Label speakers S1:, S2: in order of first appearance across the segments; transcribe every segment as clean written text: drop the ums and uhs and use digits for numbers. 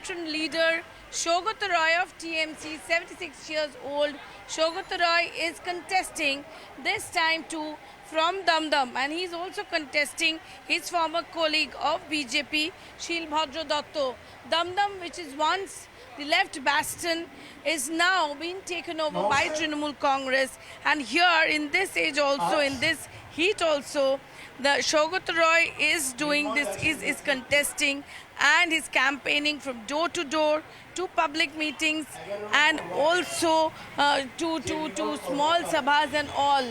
S1: veteran leader Shogata Roy of TMC, 76 years old. Shogata Roy is contesting this time too from Dum Dum, and he's also contesting his former colleague of BJP, Shil Bhadra Datto. Dum Dum, which is once the left bastion, is now being taken over by Trinamool Congress. And here in this age also, in this heat also, the Shogata Roy is doing this, is contesting and is campaigning from door to door to public meetings and also to small sabhas and all.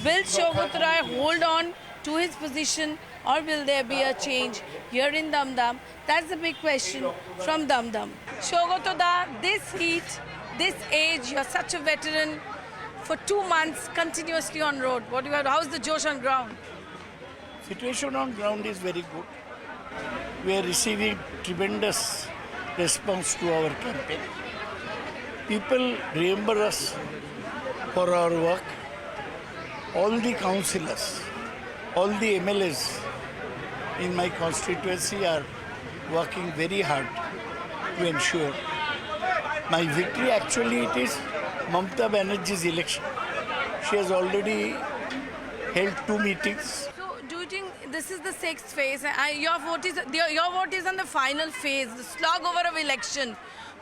S1: Will Shogata Roy hold on to his position or will there be a change here in Dum Dum? That's the big question from Dum Dum. Shogata Da, this heat, this age, you're such a veteran, for 2 months continuously on road. What do you have? How's the Josh on ground?
S2: Situation on ground is very good. We are receiving tremendous response to our campaign. People remember us for our work. All the councillors, all the MLAs in my constituency are working very hard to ensure my victory. Actually, it is Mamata Banerjee's election. She has already held 2 meetings.
S1: So, do you think this is the 6th phase? Your vote is on the final phase, the slog over of election.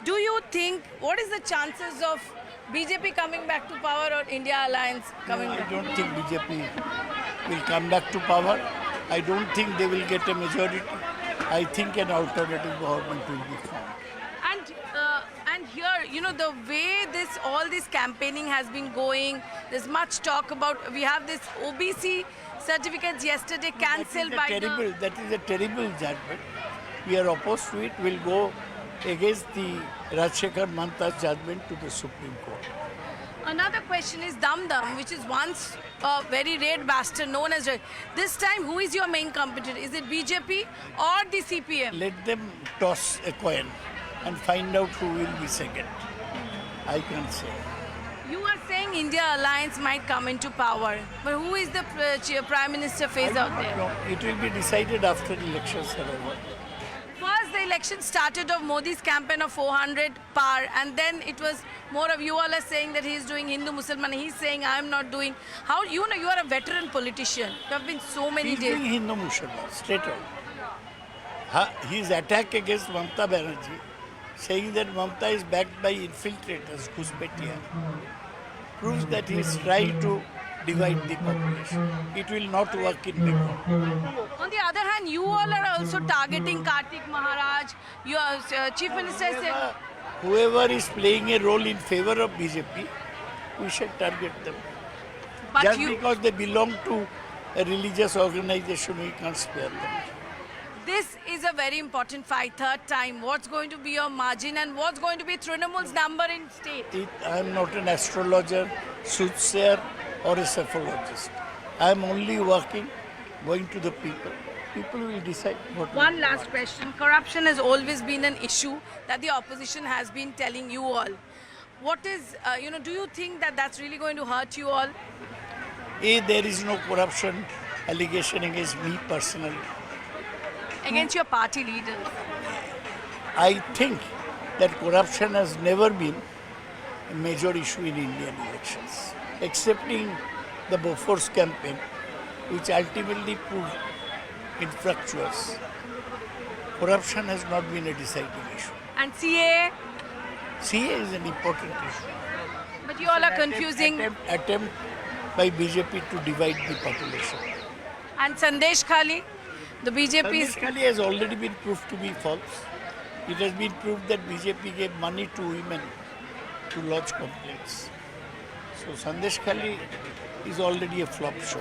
S1: Do you think, what is the chances of BJP coming back to power or India Alliance coming back?
S2: I don't think BJP will come back to power. I don't think they will get a majority. I think an alternative government will be formed.
S1: And here, you know, the way all this campaigning has been going, there's much talk about, we have this OBC certificates yesterday cancelled by
S2: That is a terrible judgment. We are opposed to it. We'll go against the Rajshekhar Manta's judgment to the Supreme Court.
S1: Another question is Dum Dum, which is once a very red bastard known as red. This time, who is your main competitor? Is it BJP or the CPM?
S2: Let them toss a coin and find out who will be second. I can't say.
S1: You are saying India Alliance might come into power, but who is the Prime Minister face out there?
S2: No, it will be decided after the elections are over.
S1: First, the election started of Modi's campaign of 400 par, and then it was more of you all are saying that he is doing Hindu-Musliman. He's saying I am not doing. How you know you are a veteran politician? You have been so many
S2: He's
S1: days.
S2: doing Hindu-Musliman, straight out. His attack against Mamata Banerjee, saying that Mamata is backed by infiltrators, Ghuspetia, proves that he is trying to divide the population. It will not work in Bengal.
S1: On the other hand, you all are also targeting Kartik Maharaj. Your Chief Minister said.
S2: Whoever is playing a role in favor of BJP, we should target them.
S1: But
S2: Just because they belong to a religious organization, we can't spare them.
S1: This is a very important fight, 3rd time. What's going to be your margin and what's going to be Trinamool's number in state?
S2: I am not an astrologer, soothsayer or a cephalologist. I am only working, going to the people. People will decide what.
S1: One last question. Corruption has always been an issue that the opposition has been telling you all. What is, do you think that that's really going to hurt you all?
S2: There is no corruption allegation against me personally.
S1: Against your party leaders?
S2: I think that corruption has never been a major issue in Indian elections, excepting the Bofors campaign, which ultimately proved infructuous. Corruption has not been a deciding issue.
S1: And CA?
S2: CA is an important issue.
S1: But you all are confusing.
S2: Attempt by BJP to divide the population.
S1: And Sandesh Khali? The BJP
S2: Sandesh Khali has already been proved to be false. It has been proved that BJP gave money to women to lodge complaints. So Sandesh Khali is already a flop show.